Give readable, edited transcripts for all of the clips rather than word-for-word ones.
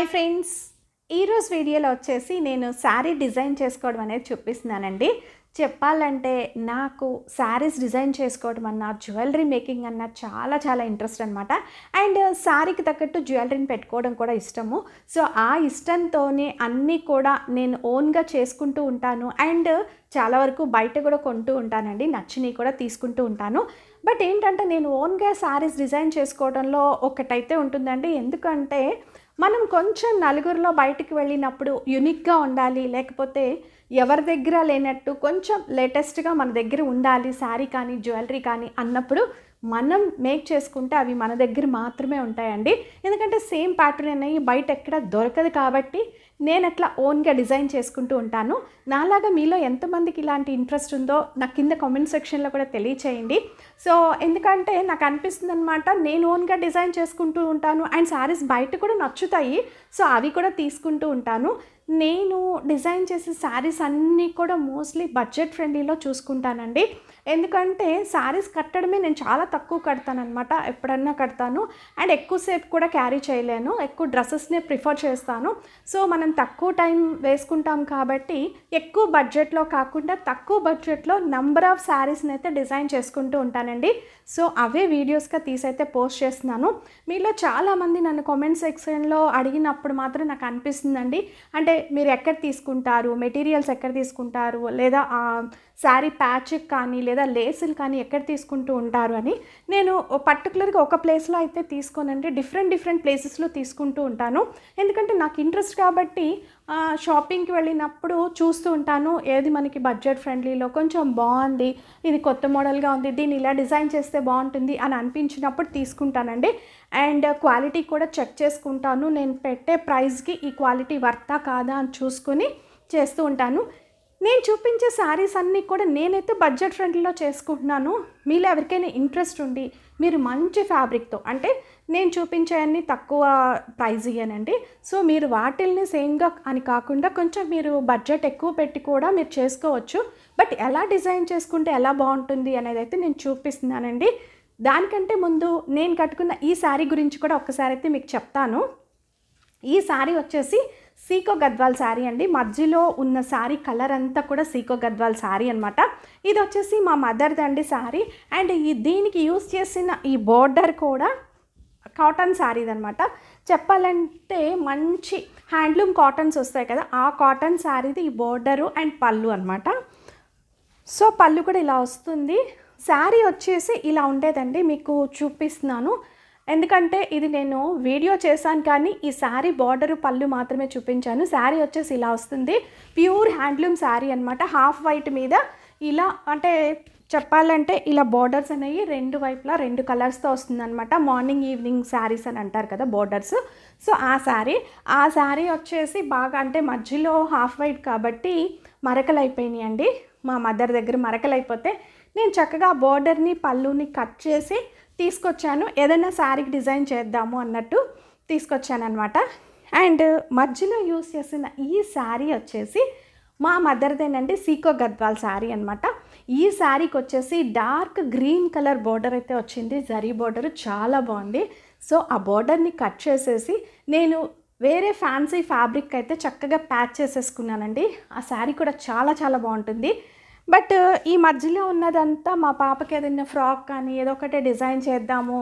Hi friends, ఈరోజు వీడియోలో వచ్చేసి నేను శారీ డిజైన్ చేసుకోవడం అనేది చూపిస్తున్నానండి. చెప్పాలంటే నాకు శారీస్ డిజైన్ చేసుకోవడం అన్నా, జ్యువెలరీ మేకింగ్ అన్నా చాలా ఇంట్రెస్ట్ అనమాట. అండ్ శారీకి తగ్గట్టు జ్యువెలరీని పెట్టుకోవడం కూడా ఇష్టము. సో ఆ ఇష్టంతోనే అన్నీ కూడా నేను ఓన్గా చేసుకుంటూ ఉంటాను. అండ్ చాలా వరకు బయట కూడా కొంటూ ఉంటానండి, నచ్చినవి కూడా తీసుకుంటూ ఉంటాను. బట్ ఏంటంటే నేను ఓన్గా శారీస్ డిజైన్ చేసుకోవడంలో ఒకటైతే ఉంటుందండి. ఎందుకంటే మనం కొంచెం నలుగురిలో బయటికి వెళ్ళినప్పుడు యూనిక్గా ఉండాలి, లేకపోతే ఎవరి దగ్గర లేనట్టు కొంచెం లేటెస్ట్గా మన దగ్గర ఉండాలి శారీ కానీ జ్యువెలరీ కానీ అన్నప్పుడు మనం మేక్ చేసుకుంటే అవి మన దగ్గర మాత్రమే ఉంటాయండి. ఎందుకంటే సేమ్ ప్యాటర్న్ అనేవి బయట ఎక్కడ దొరకదు కాబట్టి నేను అట్లా ఓన్గా డిజైన్ చేసుకుంటూ ఉంటాను. నాలాగా మీలో ఎంతమందికి ఇలాంటి ఇంట్రెస్ట్ ఉందో నాకు కింద కామెంట్ సెక్షన్లో కూడా తెలియచేయండి. సో ఎందుకంటే నాకు అనిపిస్తుంది అనమాట, నేను ఓన్గా డిజైన్ చేసుకుంటూ ఉంటాను అండ్ శారీస్ బయట కూడా నచ్చుతాయి. సో అవి కూడా తీసుకుంటూ ఉంటాను. నేను డిజైన్ చేసే శారీస్ అన్నీ కూడా మోస్ట్లీ బడ్జెట్ ఫ్రెండ్లీలో చూసుకుంటానండి. ఎందుకంటే శారీస్ కట్టడమే నేను చాలా తక్కువ కడతాను అనమాట. ఎప్పుడన్నా కడతాను అండ్ ఎక్కువసేపు కూడా క్యారీ చేయలేను, ఎక్కువ డ్రెస్సెస్నే ప్రిఫర్ చేస్తాను. సో మనం తక్కువ టైం వేసుకుంటాం కాబట్టి ఎక్కువ బడ్జెట్లో కాకుండా తక్కువ బడ్జెట్లో నంబర్ ఆఫ్ శారీస్ని అయితే డిజైన్ చేసుకుంటూ ఉంటానండి. సో అవే వీడియోస్గా తీసైతే పోస్ట్ చేస్తున్నాను. మీలో చాలామంది నన్ను కామెంట్ సెక్షన్లో అడిగినప్పుడు మాత్రం నాకు అనిపిస్తుందండి, అంటే మీరు ఎక్కడ తీసుకుంటారు, మెటీరియల్స్ ఎక్కడ తీసుకుంటారు, లేదా శారీ ప్యాచ్కి కానీ లేదా లేసులు కానీ ఎక్కడ తీసుకుంటూ ఉంటారు అని. నేను పర్టికులర్గా ఒక ప్లేస్లో అయితే తీసుకోనండి, డిఫరెంట్ ప్లేసెస్లో తీసుకుంటూ ఉంటాను. ఎందుకంటే నాకు ఇంట్రెస్ట్ కాబట్టి షాపింగ్కి వెళ్ళినప్పుడు చూస్తూ ఉంటాను, ఏది మనకి బడ్జెట్ ఫ్రెండ్లీలో కొంచెం బాగుంది, ఇది కొత్త మోడల్గా ఉంది, దీన్ని ఇలా డిజైన్ చేస్తే బాగుంటుంది అని అనిపించినప్పుడు తీసుకుంటానండి. అండ్ క్వాలిటీ కూడా చెక్ చేసుకుంటాను, నేను పెట్టే ప్రైస్కి ఈ క్వాలిటీ వర్తా కాదా అని చూసుకొని చేస్తూ ఉంటాను. నేను చూపించే శారీస్ అన్నీ కూడా నేనైతే బడ్జెట్ ఫ్రెండ్లీలో చేసుకుంటున్నాను. మీలో ఎవరికైనా ఇంట్రెస్ట్ ఉండి మీరు మంచి ఫ్యాబ్రిక్తో, అంటే నేను చూపించే అన్నీ తక్కువ ప్రైజ్ ఇయ్యనండి. సో మీరు వాటిల్ని సేమ్గా అని కాకుండా కొంచెం మీరు బడ్జెట్ ఎక్కువ పెట్టి కూడా మీరు చేసుకోవచ్చు. బట్ ఎలా డిజైన్ చేసుకుంటే ఎలా బాగుంటుంది అనేది అయితే నేను చూపిస్తున్నానండి. దానికంటే ముందు నేను కట్టుకున్న ఈ శారీ గురించి కూడా ఒక్కసారి అయితే మీకు చెప్తాను. ఈ శారీ వచ్చేసి సీకో గద్వాల్ శారీ అండి. మధ్యలో ఉన్న శారీ కలర్ అంతా కూడా సీకో గద్వాల్ శారీ అనమాట. ఇది వచ్చేసి మా మదర్ది అండి శారీ. అండ్ దీనికి యూస్ చేసిన ఈ బోర్డర్ కూడా కాటన్ శారీది అనమాట. చెప్పాలంటే మంచి హ్యాండ్లూమ్ కాటన్స్ వస్తాయి కదా, ఆ కాటన్ శారీది ఈ బోర్డరు అండ్ పళ్ళు అనమాట. సో పళ్ళు కూడా ఇలా వస్తుంది. శారీ వచ్చేసి ఇలా ఉండేదండి, మీకు చూపిస్తున్నాను. ఎందుకంటే ఇది నేను వీడియో చేశాను కానీ ఈ శారీ బార్డరు పళ్ళు మాత్రమే చూపించాను. శారీ వచ్చేసి ఇలా వస్తుంది, ప్యూర్ హ్యాండ్లూమ్ శారీ అనమాట. హాఫ్ వైట్ మీద ఇలా, అంటే చెప్పాలంటే ఇలా బార్డర్స్ అనేవి రెండు వైపులా రెండు కలర్స్తో వస్తుంది అనమాట. మార్నింగ్ ఈవినింగ్ శారీస్ అని అంటారు కదా బార్డర్స్. సో ఆ శారీ వచ్చేసి బాగా, అంటే మధ్యలో హాఫ్ వైట్ కాబట్టి మరకలు అయిపోయినాయి అండి. మా మదర్ దగ్గర మరకలు అయిపోతే నేను చక్కగా బార్డర్ని పళ్ళుని కట్ చేసి తీసుకొచ్చాను, ఏదైనా శారీకి డిజైన్ చేద్దాము అన్నట్టు తీసుకొచ్చాను అనమాట. అండ్ మధ్యలో యూస్ చేసిన ఈ శారీ వచ్చేసి మా మదర్దేనండి, సీకో గద్వాల్ శారీ అనమాట. ఈ శారీకి వచ్చేసి డార్క్ గ్రీన్ కలర్ బోర్డర్ అయితే వచ్చింది, జరీ బోర్డర్ చాలా బాగుంది. సో ఆ బోర్డర్ని కట్ చేసేసి నేను వేరే ఫ్యాన్సీ ఫ్యాబ్రిక్ అయితే చక్కగా ప్యాచ్ చేసేసుకున్నానండి. ఆ శారీ కూడా చాలా బాగుంటుంది. బట్ ఈ మధ్యలో ఉన్నదంతా మా పాపకి ఏదైనా ఫ్రాక్ కానీ ఏదో ఒకటే డిజైన్ చేద్దాము,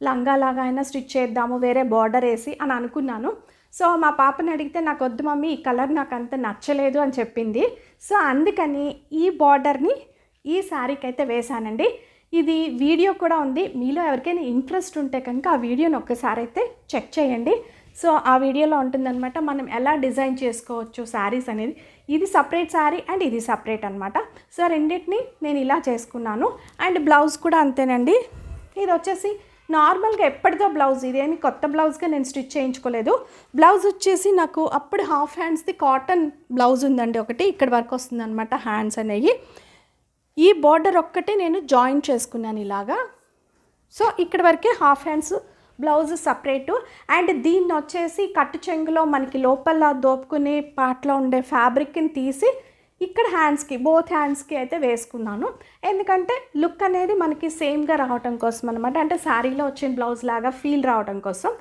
లంగాలాగా అయినా స్టిచ్ చేద్దాము వేరే బార్డర్ వేసి అని అనుకున్నాను. సో మా పాపని అడిగితే నాకు వద్దు మమ్మీ, ఈ కలర్ నాకు అంత నచ్చలేదు అని చెప్పింది. సో అందుకని ఈ బార్డర్ని ఈ శారీకి అయితే వేశానండి. ఇది వీడియో కూడా ఉంది, మీలో ఎవరికైనా ఇంట్రెస్ట్ ఉంటే కనుక ఆ వీడియోని ఒక్కసారి అయితే చెక్ చేయండి. సో ఆ వీడియోలో ఉంటుందన్నమాట మనం ఎలా డిజైన్ చేసుకోవచ్చు శారీస్ అనేది. ఇది సపరేట్ శారీ అండ్ ఇది సపరేట్ అనమాట. సో రెండింటిని నేను ఇలా చేసుకున్నాను. అండ్ బ్లౌజ్ కూడా అంతేనండి. ఇది వచ్చేసి నార్మల్గా ఎప్పటిదో బ్లౌజ్, ఇదేమి కొత్త బ్లౌజ్గా నేను స్టిచ్ చేయించుకోలేదు. బ్లౌజ్ వచ్చేసి నాకు అప్పుడు హాఫ్ హ్యాండ్స్ది కాటన్ బ్లౌజ్ ఉందండి ఒకటి, ఇక్కడ వరకు వస్తుంది అనమాట హ్యాండ్స్ అనేవి. ఈ బార్డర్ ఒక్కటే నేను జాయిన్ చేసుకున్నాను ఇలాగా. సో ఇక్కడ వరకే half hands blouse separate. And దీన్ని వచ్చేసి కట్టు చెంగులో మనకి లోపల దోపుకునే పార్ట్లో ఉండే ఫ్యాబ్రిక్ని తీసి ఇక్కడ హ్యాండ్స్కి, బోత్ హ్యాండ్స్కి అయితే వేసుకున్నాను. ఎందుకంటే లుక్ అనేది మనకి సేమ్గా రావడం కోసం అనమాట, అంటే శారీలో వచ్చిన బ్లౌజ్ లాగా ఫీల్ రావడం కోసం.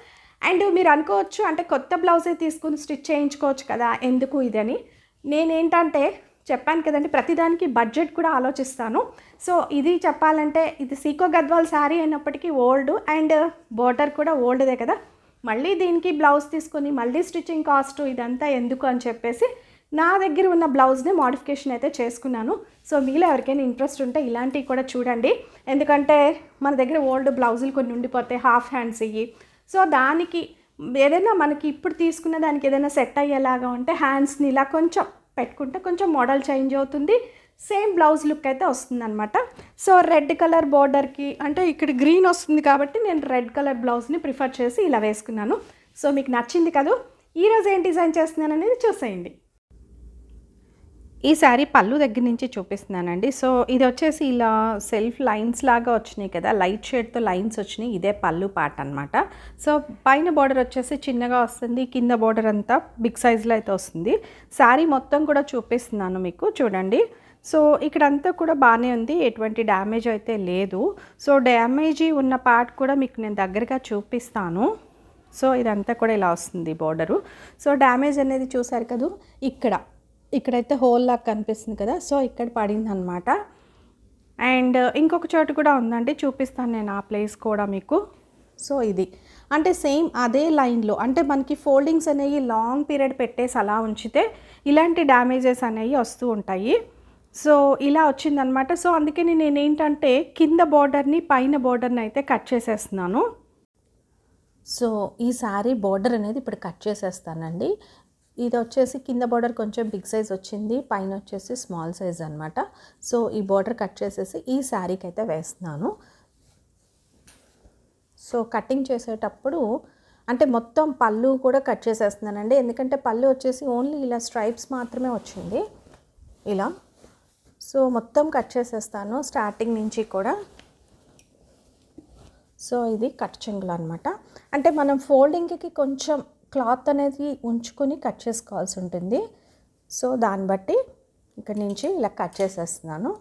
అండ్ మీరు అనుకోవచ్చు అంటే కొత్త బ్లౌజే తీసుకుని స్టిచ్ చేయించుకోవచ్చు కదా ఎందుకు ఇదని. నేనేంటంటే చెప్పాను కదండి, ప్రతిదానికి బడ్జెట్ కూడా ఆలోచిస్తాను. సో ఇది చెప్పాలంటే ఇది సీకో గద్వాల్ శారీ అయినప్పటికీ ఓల్డ్ అండ్ బోర్డర్ కూడా ఓల్డ్దే కదా, మళ్ళీ దీనికి బ్లౌజ్ తీసుకొని మళ్ళీ స్టిచ్చింగ్ కాస్ట్ ఇదంతా ఎందుకు అని చెప్పేసి నా దగ్గర ఉన్న బ్లౌజ్ని మోడిఫికేషన్ అయితే చేసుకున్నాను. సో మీలో ఎవరికైనా ఇంట్రెస్ట్ ఉంటే ఇలాంటివి కూడా చూడండి. ఎందుకంటే మన దగ్గర ఓల్డ్ బ్లౌజులు కొన్ని ఉండిపోతాయి, హాఫ్ హ్యాండ్స్ ఇవి. సో దానికి ఏదైనా మనకి ఇప్పుడు తీసుకున్న దానికి ఏదైనా సెట్ అయ్యేలాగా ఉంటే హ్యాండ్స్ని ఇలా కొంచెం పెట్టుకుంటే కొంచెం మోడల్ చేంజ్ అవుతుంది, సేమ్ బ్లౌజ్ లుక్ అయితే వస్తుందన్నమాట. సో రెడ్ కలర్ బోర్డర్కి అంటే ఇక్కడ గ్రీన్ వస్తుంది కాబట్టి నేను రెడ్ కలర్ బ్లౌజ్ని ప్రిఫర్ చేసి ఇలా వేసుకున్నాను. సో మీకు నచ్చింది కదా, ఈరోజు ఏం డిజైన్ చేస్తున్నాను అనేది చూసేయండి. ఈ శారీ పళ్ళు దగ్గర నుంచి చూపిస్తున్నానండి. సో ఇది వచ్చేసి ఇలా సెల్ఫ్ లైన్స్ లాగా వచ్చినాయి కదా, లైట్ షేడ్తో లైన్స్ వచ్చినాయి, ఇదే పళ్ళు పార్ట్ అనమాట. సో పైన బోర్డర్ వచ్చేసి చిన్నగా వస్తుంది, కింద బోర్డర్ అంతా బిగ్ సైజ్లో అయితే వస్తుంది. శారీ మొత్తం కూడా చూపిస్తున్నాను మీకు చూడండి. సో ఇక్కడంతా కూడా బాగానే ఉంది, ఎటువంటి డ్యామేజ్ అయితే లేదు. సో డ్యామేజీ ఉన్న పార్ట్ కూడా మీకు నేను దగ్గరగా చూపిస్తాను. సో ఇదంతా కూడా ఇలా వస్తుంది బోర్డరు. సో డ్యామేజ్ అనేది చూసారు కదా, ఇక్కడైతే హోల్ లాగా కనిపిస్తుంది కదా, సో ఇక్కడ పడింది అనమాట. అండ్ ఇంకొక చోటు కూడా ఉందండి, చూపిస్తాను నేను ఆ ప్లేస్ కూడా మీకు. సో ఇది అంటే సేమ్ అదే లైన్లో అంటే మనకి ఫోల్డింగ్స్ అనేవి లాంగ్ పీరియడ్ పెట్టేసి అలా ఉంచితే ఇలాంటి డ్యామేజెస్ అనేవి వస్తూ ఉంటాయి. సో ఇలా వచ్చిందనమాట. సో అందుకని నేనేంటంటే కింద బోర్డర్ని పైన బోర్డర్ని అయితే కట్ చేసేస్తున్నాను. సో ఈ శారీ బోర్డర్ అనేది ఇప్పుడు కట్ చేసేస్తానండి. ఇది వచ్చేసి కింద బోర్డర్ కొంచెం బిగ్ సైజ్ వచ్చింది, పైన వచ్చేసి స్మాల్ సైజ్ అనమాట. సో ఈ బోర్డర్ కట్ చేసేసి ఈ శారీకి అయితే వేస్తున్నాను. సో కటింగ్ చేసేటప్పుడు అంటే మొత్తం పళ్ళు కూడా కట్ చేసేస్తున్నానండి, ఎందుకంటే పళ్ళు వచ్చేసి ఓన్లీ ఇలా స్ట్రైప్స్ మాత్రమే వచ్చింది ఇలా. సో మొత్తం కట్ చేసేస్తాను స్టార్టింగ్ నుంచి కూడా. సో ఇది కట్ చెంగులు అనమాట, అంటే మనం ఫోల్డింగ్కి కొంచెం క్లాత్ అనేది ఉంచుకొని కట్ చేసుకోవాల్సి ఉంటుంది. సో దాన్ని బట్టి ఇక్కడి నుంచి ఇలా కట్ చేసేస్తున్నాను.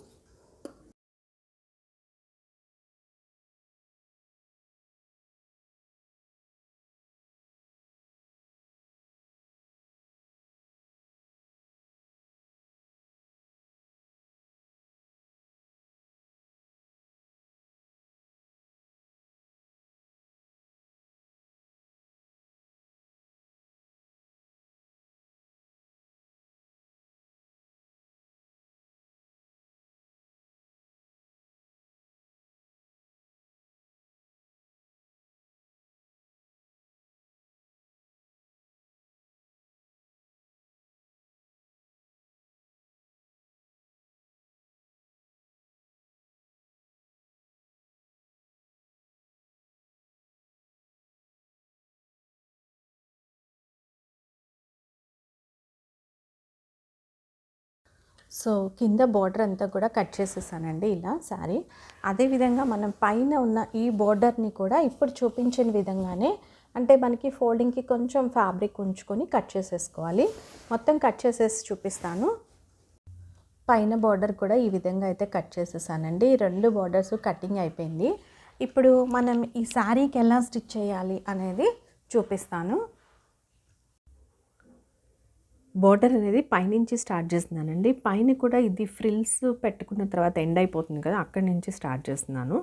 సో కింద బోర్డర్ అంతా కూడా కట్ చేసేసానండి ఇలా శారీ. అదేవిధంగా మనం పైన ఉన్న ఈ బోర్డర్ని కూడా ఇప్పుడు చూపించిన విధంగానే అంటే మనకి ఫోల్డింగ్కి కొంచెం ఫ్యాబ్రిక్ ఉంచుకొని కట్ చేసేసుకోవాలి. మొత్తం కట్ చేసేసి చూపిస్తాను. పైన బోర్డర్ కూడా ఈ విధంగా అయితే కట్ చేసేసానండి. రెండు బోర్డర్స్ కటింగ్ అయిపోయింది. ఇప్పుడు మనం ఈ శారీకి ఎలా స్టిచ్ చేయాలి అనేది చూపిస్తాను. బోర్డర్ అనేది పైనుంచి స్టార్ట్ చేస్తున్నానండి. పైన కూడా ఇది ఫ్రిల్స్ పెట్టుకున్న తర్వాత ఎండ్ అయిపోతుంది కదా, అక్కడి నుంచి స్టార్ట్ చేస్తున్నాను.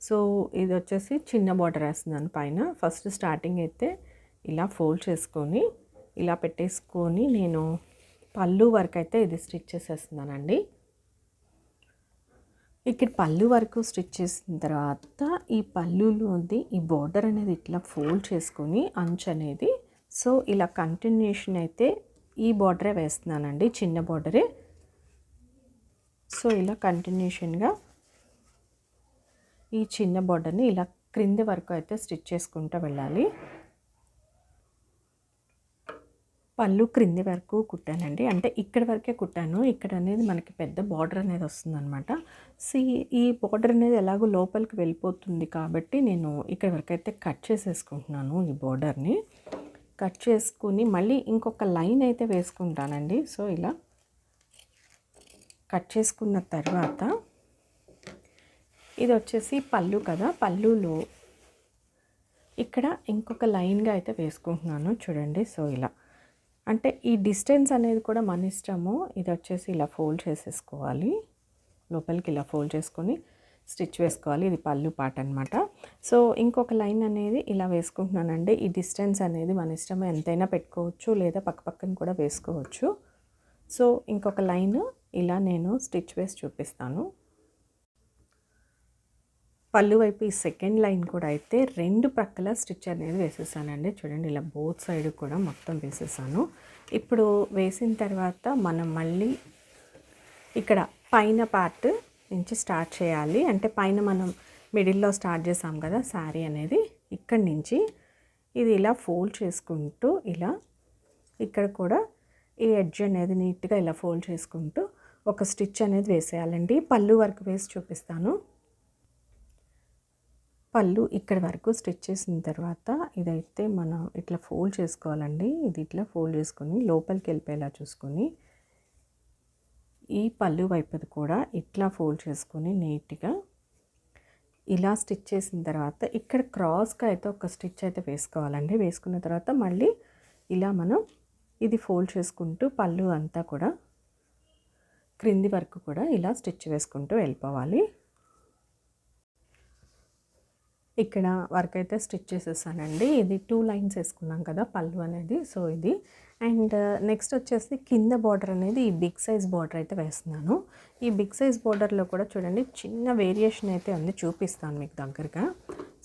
సో ఇది వచ్చేసి చిన్న బోర్డర్ వేస్తున్నాను పైన. ఫస్ట్ స్టార్టింగ్ అయితే ఇలా ఫోల్డ్ చేసుకొని ఇలా పెట్టేసుకొని నేను పళ్ళు వరకు అయితే ఇది స్టిచ్ చేసేస్తున్నానండి. ఇక్కడ పళ్ళు వరకు స్టిచ్ చేసిన తర్వాత ఈ పళ్ళులోది ఈ బోర్డర్ అనేది ఇట్లా ఫోల్డ్ చేసుకొని అంచు అనేది సో ఇలా కంటిన్యూషన్ అయితే ఈ బోర్డరే వేస్తున్నానండి, చిన్న బోర్డరే. సో ఇలా కంటిన్యూషన్గా ఈ చిన్న బోర్డర్ని ఇలా క్రింది వరకు అయితే స్టిచ్ చేసుకుంటూ వెళ్ళాలి. పళ్ళు క్రింది వరకు కుట్టానండి, అంటే ఇక్కడ వరకే కుట్టాను. ఇక్కడ అనేది మనకి పెద్ద బార్డర్ అనేది వస్తుందన్నమాట. ఈ బార్డర్ అనేది ఎలాగో లోపలికి వెళ్ళిపోతుంది కాబట్టి నేను ఇక్కడ వరకు అయితే కట్ చేసేసుకుంటున్నాను. ఈ బార్డర్ని కట్ చేసుకుని మళ్ళీ ఇంకొక లైన్ అయితే వేసుకుంటానండి. సో ఇలా కట్ చేసుకున్న తర్వాత ఇది వచ్చేసి పళ్ళు కదా, పళ్ళులో ఇక్కడ ఇంకొక లైన్గా అయితే వేసుకుంటున్నాను చూడండి. సో ఇలా అంటే ఈ డిస్టెన్స్ అనేది కూడా మన ఇష్టము. ఇది వచ్చేసి ఇలా ఫోల్డ్ చేసేసుకోవాలి, లోపలికి ఇలా ఫోల్డ్ చేసుకొని స్టిచ్ వేసుకోవాలి. ఇది పళ్ళు పార్ట్ అనమాట. సో ఇంకొక లైన్ అనేది ఇలా వేసుకుంటున్నానండి. ఈ డిస్టెన్స్ అనేది మన ఇష్టం, ఎంతైనా పెట్టుకోవచ్చు లేదా పక్క పక్కన కూడా వేసుకోవచ్చు. సో ఇంకొక లైన్ ఇలా నేను స్టిచ్ వేసి చూపిస్తాను. పళ్ళు వైపు ఈ సెకండ్ లైన్ కూడా అయితే 2 ప్రక్కల స్టిచ్ అనేది వేసేసానండి. చూడండి ఇలా బోత్ సైడ్ కూడా మొత్తం వేసేసాను. ఇప్పుడు వేసిన తర్వాత మనం మళ్ళీ ఇక్కడ పైన పార్ట్ నుంచి స్టార్ట్ చేయాలి. అంటే పైన మనం మిడిల్లో స్టార్ట్ చేసాం కదా శారీ అనేది, ఇక్కడి నుంచి ఇది ఇలా ఫోల్డ్ చేసుకుంటూ ఇలా ఇక్కడ కూడా ఈ ఎడ్జ్ అనేది నీట్గా ఇలా ఫోల్డ్ చేసుకుంటూ ఒక స్టిచ్ అనేది వేసేయాలండి. పళ్ళు వరకు వేసి చూపిస్తాను. పళ్ళు ఇక్కడ వరకు స్టిచ్ చేసిన తర్వాత ఇదైతే మనం ఇట్లా ఫోల్డ్ చేసుకోవాలండి. ఇది ఇట్లా ఫోల్డ్ చేసుకొని లోపలికి వెళ్ళిపోయేలా చూసుకొని ఈ పళ్ళు వైపుది కూడా ఇట్లా ఫోల్డ్ చేసుకొని నీట్గా ఇలా స్టిచ్ చేసిన తర్వాత ఇక్కడ క్రాస్గా అయితే ఒక స్టిచ్ అయితే వేసుకోవాలండి. వేసుకున్న తర్వాత మళ్ళీ ఇలా మనం ఇది ఫోల్డ్ చేసుకుంటూ పళ్ళు అంతా కూడా క్రింది వరకు కూడా ఇలా స్టిచ్ వేసుకుంటూ వెళ్ళిపోవాలి. ఇక్కడ వర్క్ అయితే స్టిచ్ చేసేసానండి. ఇది 2 లైన్స్ వేసుకున్నాం కదా పళ్ళు అనేది. సో ఇది అండ్ నెక్స్ట్ వచ్చేసి కింద బార్డర్ అనేది ఈ బిగ్ సైజ్ బార్డర్ అయితే వేస్తున్నాను. ఈ బిగ్ సైజ్ బార్డర్లో కూడా చూడండి చిన్న వేరియేషన్ అయితే ఉంది, చూపిస్తాను మీకు దగ్గరగా.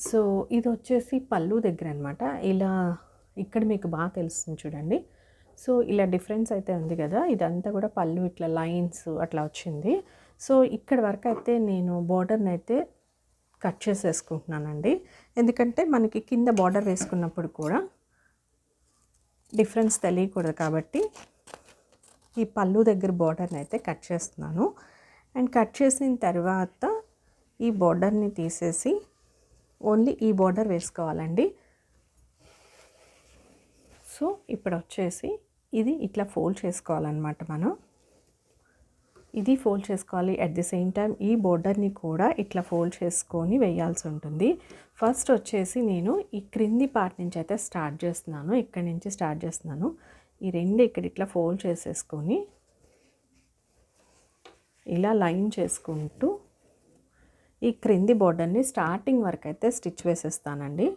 సో ఇది వచ్చేసి పళ్ళు దగ్గర అనమాట. ఇలా ఇక్కడ మీకు బాగా తెలుస్తుంది చూడండి. సో ఇలా డిఫరెన్స్ అయితే ఉంది కదా, ఇదంతా కూడా పళ్ళు ఇట్లా లైన్స్ అట్లా వచ్చింది. సో ఇక్కడ వరకు అయితే నేను బార్డర్ని అయితే కట్ చేసేసుకుంటున్నానండి. ఎందుకంటే మనకి కింద బార్డర్ వేసుకున్నప్పుడు కూడా డిఫరెన్స్ తెలియకూడదు కాబట్టి ఈ పళ్ళు దగ్గర బార్డర్ని అయితే కట్ చేస్తున్నాను. అండ్ కట్ చేసిన తర్వాత ఈ బార్డర్ని తీసేసి ఓన్లీ ఈ బార్డర్ వేసుకోవాలండి. సో ఇప్పుడు వచ్చేసి ఇది ఇట్లా ఫోల్డ్ చేసుకోవాలన్నమాట. మనం ఇది ఫోల్డ్ చేసుకోవాలి. అట్ ది సేమ్ టైం ఈ బోర్డర్ని కూడా ఇట్లా ఫోల్డ్ చేసుకొని వేయాల్సి ఉంటుంది. ఫస్ట్ వచ్చేసి నేను ఈ క్రింది పార్ట్ నుంచి అయితే స్టార్ట్ చేస్తున్నాను. ఇక్కడి నుంచి స్టార్ట్ చేస్తున్నాను. ఈ 2 ఇక్కడ ఇట్లా ఫోల్డ్ చేసేసుకొని ఇలా లైన్ చేసుకుంటూ ఈ క్రింది బోర్డర్ని స్టార్టింగ్ వరకు అయితే స్టిచ్ వేసేస్తానండి.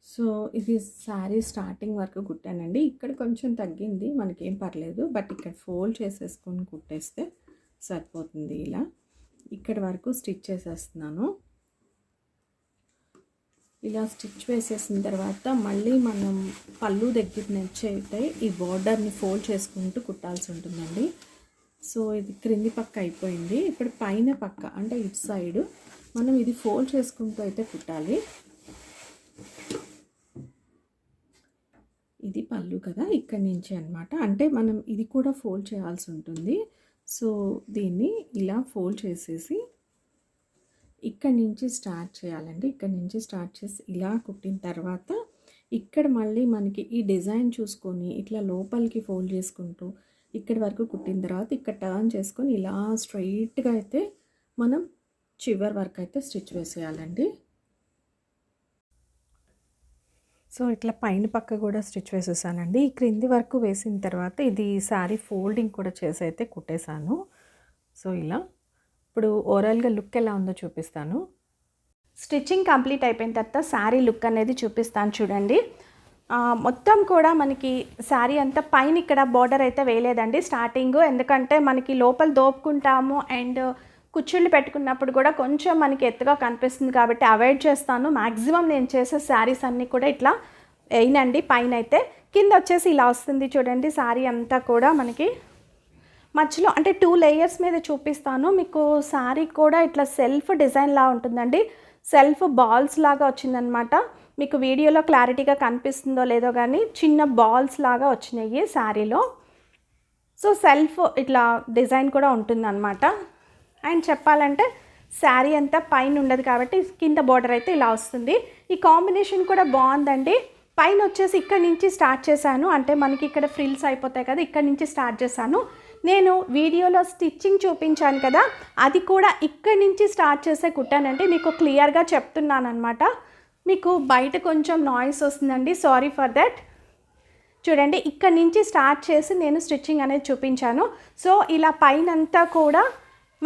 సో ఇది శారీ స్టార్టింగ్ వరకు కుట్టానండి. ఇక్కడ కొంచెం తగ్గింది, మనకేం పర్లేదు. బట్ ఇక్కడ ఫోల్డ్ చేసేసుకొని కుట్టేస్తే సరిపోతుంది. ఇలా ఇక్కడ వరకు స్టిచ్ చేసేస్తున్నాను. ఇలా స్టిచ్ వేసేసిన తర్వాత మళ్ళీ మనం పళ్ళు దగ్గర నుంచి అయితే ఈ బార్డర్ని ఫోల్డ్ చేసుకుంటూ కుట్టాల్సి ఉంటుందండి. సో ఇది క్రింది పక్క అయిపోయింది. ఇప్పుడు పైన పక్క అంటే ఇటు సైడు మనం ఇది ఫోల్డ్ చేసుకుంటూ అయితే కుట్టాలి. ఇది పళ్ళు కదా, ఇక్కడి నుంచి అనమాట. అంటే మనం ఇది కూడా ఫోల్డ్ చేయాల్సి ఉంటుంది. సో దీన్ని ఇలా ఫోల్డ్ చేసేసి ఇక్కడి నుంచి స్టార్ట్ చేయాలండి. ఇక్కడి నుంచి స్టార్ట్ చేసి ఇలా కుట్టిన తర్వాత ఇక్కడ మళ్ళీ మనకి ఈ డిజైన్ చూసుకొని ఇట్లా లోపలికి ఫోల్డ్ చేసుకుంటూ ఇక్కడి వరకు కుట్టిన తర్వాత ఇక్కడ టర్న్ చేసుకొని ఇలా స్ట్రైట్గా అయితే మనం చివరి వరకు అయితే స్టిచ్ వేసేయాలండి. సో ఇట్లా పైన పక్క కూడా స్టిచ్ వేసేసానండి. ఈ క్రింది వరకు వేసిన తర్వాత ఇది శారీ ఫోల్డింగ్ కూడా చేసి అయితే కుట్టేశాను. సో ఇలా ఇప్పుడు ఓవరాల్గా లుక్ ఎలా ఉందో చూపిస్తాను. స్టిచ్చింగ్ కంప్లీట్ అయిపోయిన తర్వాత శారీ లుక్ అనేది చూపిస్తాను చూడండి. మొత్తం కూడా మనకి శారీ అంతా పైన ఇక్కడ బార్డర్ అయితే వేయలేదండి స్టార్టింగ్, ఎందుకంటే మనకి లోపల దోపుకుంటాము అండ్ కుచ్చుళ్ళు పెట్టుకున్నప్పుడు కూడా కొంచెం మనకి ఎత్తుగా కనిపిస్తుంది కాబట్టి అవాయిడ్ చేస్తాను. మ్యాక్సిమం నేను చేసే శారీస్ అన్నీ కూడా ఇట్లా వేయనండి. పైన అయితే కింద వచ్చేసి ఇలా వస్తుంది చూడండి. శారీ అంతా కూడా మనకి మధ్యలో అంటే 2 లేయర్స్ మీద చూపిస్తాను మీకు. శారీ కూడా ఇట్లా సెల్ఫ్ డిజైన్లా ఉంటుందండి. సెల్ఫ్ బాల్స్ లాగా వచ్చిందనమాట. మీకు వీడియోలో క్లారిటీగా కనిపిస్తుందో లేదో కానీ చిన్న బాల్స్ లాగా వచ్చినాయి శారీలో. సో సెల్ఫ్ ఇట్లా డిజైన్ కూడా ఉంటుందన్నమాట. అండ్ చెప్పాలంటే శారీ అంతా పైన ఉండదు కాబట్టి కింద బార్డర్ అయితే ఇలా వస్తుంది. ఈ కాంబినేషన్ కూడా బాగుందండి. పైన వచ్చేసి ఇక్కడ నుంచి స్టార్ట్ చేశాను, అంటే మనకి ఇక్కడ ఫ్రిల్స్ అయిపోతాయి కదా, ఇక్కడ నుంచి స్టార్ట్ చేశాను. నేను వీడియోలో స్టిచ్చింగ్ చూపించాను కదా, అది కూడా ఇక్కడి నుంచి స్టార్ట్ చేసే కుట్టానంటే మీకు క్లియర్గా చెప్తున్నాను అనమాట. మీకు బయట కొంచెం నాయిస్ వస్తుందండి, సారీ ఫర్ దట్. చూడండి, ఇక్కడ నుంచి స్టార్ట్ చేసి నేను స్టిచ్చింగ్ అనేది చూపించాను. సో ఇలా పైనంతా కూడా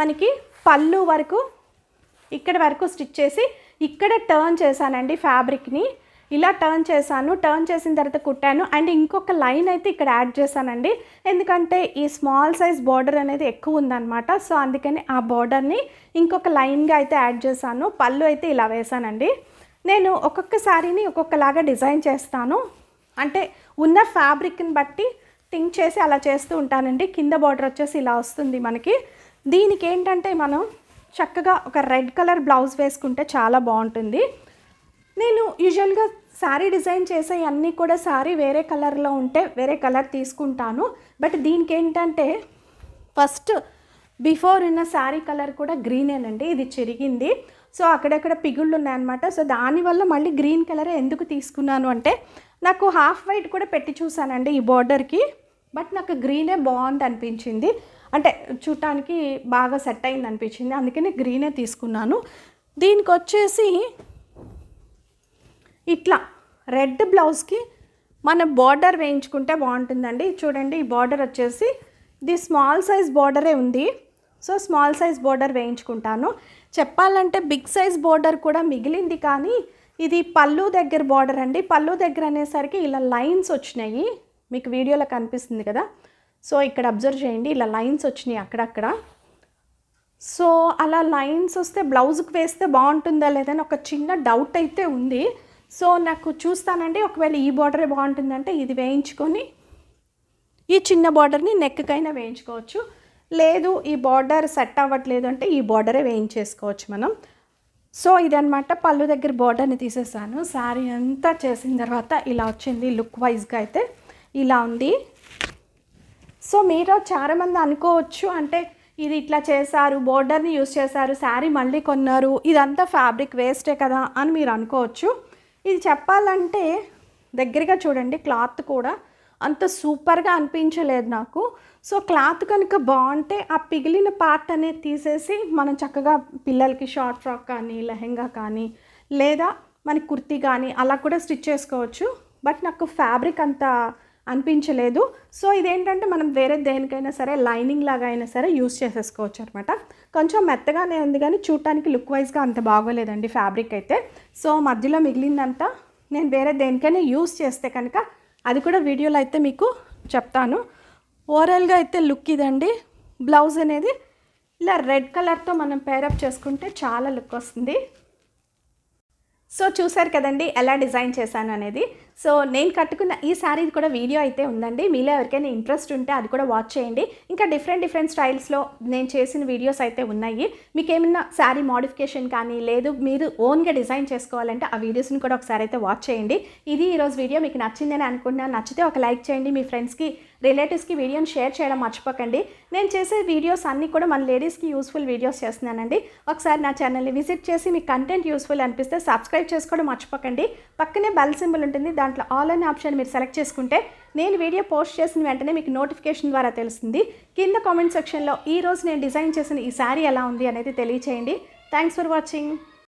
మనకి పళ్ళు వరకు ఇక్కడ వరకు స్టిచ్ చేసి ఇక్కడ టర్న్ చేశానండి. ఫ్యాబ్రిక్ని ఇలా టర్న్ చేశాను. టర్న్ చేసిన తర్వాత కుట్టాను. అండ్ ఇంకొక లైన్ అయితే ఇక్కడ యాడ్ చేశానండి, ఎందుకంటే ఈ స్మాల్ సైజ్ బార్డర్ అనేది ఎక్కువ ఉందన్నమాట. సో అందుకని ఆ బార్డర్ని ఇంకొక లైన్గా అయితే యాడ్ చేశాను. పళ్ళు అయితే ఇలా వేసానండి. నేను ఒక్కొక్క శారీని ఒక్కొక్కలాగా డిజైన్ చేస్తాను, అంటే ఉన్న ఫ్యాబ్రిక్ని బట్టి థింక్ చేసి అలా చేస్తూ ఉంటానండి. కింద బార్డర్ వచ్చేసి ఇలా వస్తుంది మనకి. దీనికి ఏంటంటే మనం చక్కగా ఒక రెడ్ కలర్ బ్లౌజ్ వేసుకుంటే చాలా బాగుంటుంది. నేను యూజువల్గా శారీ డిజైన్ చేసే అన్నీ కూడా శారీ వేరే కలర్లో ఉంటే వేరే కలర్ తీసుకుంటాను. బట్ దీనికి ఏంటంటే ఫస్ట్ బిఫోర్ ఉన్న శారీ కలర్ కూడా గ్రీనేనండి. ఇది చిరిగింది, సో అక్కడక్కడ పిగుళ్ళు ఉన్నాయన్నమాట. సో దానివల్ల మళ్ళీ గ్రీన్ కలరే ఎందుకు తీసుకున్నాను అంటే, నాకు హాఫ్ వైట్ కూడా పెట్టి చూసానండి ఈ బార్డర్కి, బట్ నాకు గ్రీనే బాగుంది అనిపించింది, అంటే చూడటానికి బాగా సెట్ అయింది అనిపించింది, అందుకని గ్రీనే తీసుకున్నాను. దీనికి వచ్చేసి ఇట్లా రెడ్ బ్లౌజ్కి మనం బార్డర్ వేయించుకుంటే బాగుంటుందండి. చూడండి, ఈ బార్డర్ వచ్చేసి ఇది స్మాల్ సైజ్ బార్డరే ఉంది. సో స్మాల్ సైజ్ బార్డర్ వేయించుకుంటాను. చెప్పాలంటే బిగ్ సైజ్ బార్డర్ కూడా మిగిలింది, కానీ ఇది పళ్ళు దగ్గర బార్డర్ అండి. పళ్ళు దగ్గర అనేసరికి ఇలా లైన్స్ వచ్చినాయి, మీకు వీడియోలో కనిపిస్తుంది కదా. సో ఇక్కడ అబ్జర్వ్ చేయండి, ఇలా లైన్స్ వచ్చినాయి అక్కడక్కడ. సో అలా లైన్స్ వస్తే బ్లౌజ్కి వేస్తే బాగుంటుందా లేదని ఒక చిన్న డౌట్ అయితే ఉంది. సో నాకు చూస్తానండి, ఒకవేళ ఈ బార్డరే బాగుంటుందంటే ఇది వేయించుకొని ఈ చిన్న బార్డర్ని నెక్కకైనా వేయించుకోవచ్చు. లేదు ఈ బార్డర్ సెట్ అవ్వట్లేదు అంటే ఈ బార్డరే వేయించేసుకోవచ్చు మనం. సో ఇదనమాట, పళ్ళు దగ్గర బార్డర్ని తీసేసాను. శారీ అంతా చేసిన తర్వాత ఇలా వచ్చింది. లుక్ వైజ్గా అయితే ఇలా ఉంది. సో మీరు చాలామంది అనుకోవచ్చు, అంటే ఇది ఇట్లా చేశారు, బార్డర్ని యూస్ చేశారు, శారీ మళ్ళీ కొన్నారు, ఇదంతా ఫ్యాబ్రిక్ వేస్టే కదా అని మీరు అనుకోవచ్చు. ఇది చెప్పాలంటే దగ్గరగా చూడండి, క్లాత్ కూడా అంత సూపర్గా అనిపించలేదు నాకు. సో క్లాత్ కనుక బాగుంటే ఆ పిగిలిన పార్ట్ అనేది తీసేసి మనం చక్కగా పిల్లలకి షార్ట్ ఫ్రాక్ కానీ, లెహెంగా కానీ, లేదా మనకి కుర్తీ కానీ అలా కూడా స్టిచ్ చేసుకోవచ్చు. బట్ నాకు ఫ్యాబ్రిక్ అంత అనిపించలేదు. సో ఇదేంటంటే మనం వేరే దేనికైనా సరే లైనింగ్ లాగా అయినా సరే యూస్ చేసేసుకోవచ్చు అనమాట. కొంచెం మెత్తగానే ఉంది, కానీ చూడటానికి లుక్ వైజ్గా అంత బాగోలేదండి ఫ్యాబ్రిక్ అయితే. సో మధ్యలో మిగిలిందంతా నేను వేరే దేనికైనా యూస్ చేస్తే కనుక అది కూడా వీడియోలో అయితే మీకు చెప్తాను. ఓవరాల్గా అయితే లుక్ ఇదండి. బ్లౌజ్ అనేది ఇలా రెడ్ కలర్తో మనం పేరప్ చేసుకుంటే చాలా లుక్ వస్తుంది. సో చూసారు కదండి ఎలా డిజైన్ చేశాను అనేది. సో నేను కట్టుకున్న ఈ శారీ కూడా వీడియో అయితే ఉందండి, మీలో ఎవరికైనా ఇంట్రెస్ట్ ఉంటే అది కూడా వాచ్ చేయండి. ఇంకా డిఫరెంట్ స్టైల్స్లో నేను చేసిన వీడియోస్ అయితే ఉన్నాయి. మీకు ఏమైనా శారీ మోడిఫికేషన్ కానీ, లేదు మీరు ఓన్గా డిజైన్ చేసుకోవాలంటే ఆ వీడియోస్ని కూడా ఒకసారి అయితే వాచ్ చేయండి. ఇది ఈరోజు వీడియో మీకు నచ్చిందని అనుకుంటున్నాను. నచ్చితే ఒక లైక్ చేయండి, మీ ఫ్రెండ్స్కి రిలేటివ్స్కి వీడియోని షేర్ చేయడం మర్చిపోకండి. నేను చేసే వీడియోస్ అన్నీ కూడా మన లేడీస్కి యూస్ఫుల్ వీడియోస్ చేస్తున్నానండి. ఒకసారి నా ఛానల్ని విజిట్ చేసి మీకు కంటెంట్ యూస్ఫుల్ అనిపిస్తే సబ్స్క్రైబ్ చేసుకోవడం మర్చిపోకండి. పక్కనే బెల్ సింబల్ ఉంటుంది, దాంట్లో ఆల్ అనే ఆప్షన్ మీరు సెలెక్ట్ చేసుకుంటే నేను వీడియో పోస్ట్ చేసిన వెంటనే మీకు నోటిఫికేషన్ ద్వారా తెలుస్తుంది. కింద కామెంట్ సెక్షన్లో ఈరోజు నేను డిజైన్ చేసిన ఈ శారీ ఎలా ఉంది అనేది తెలియచేయండి. Thanks for watching.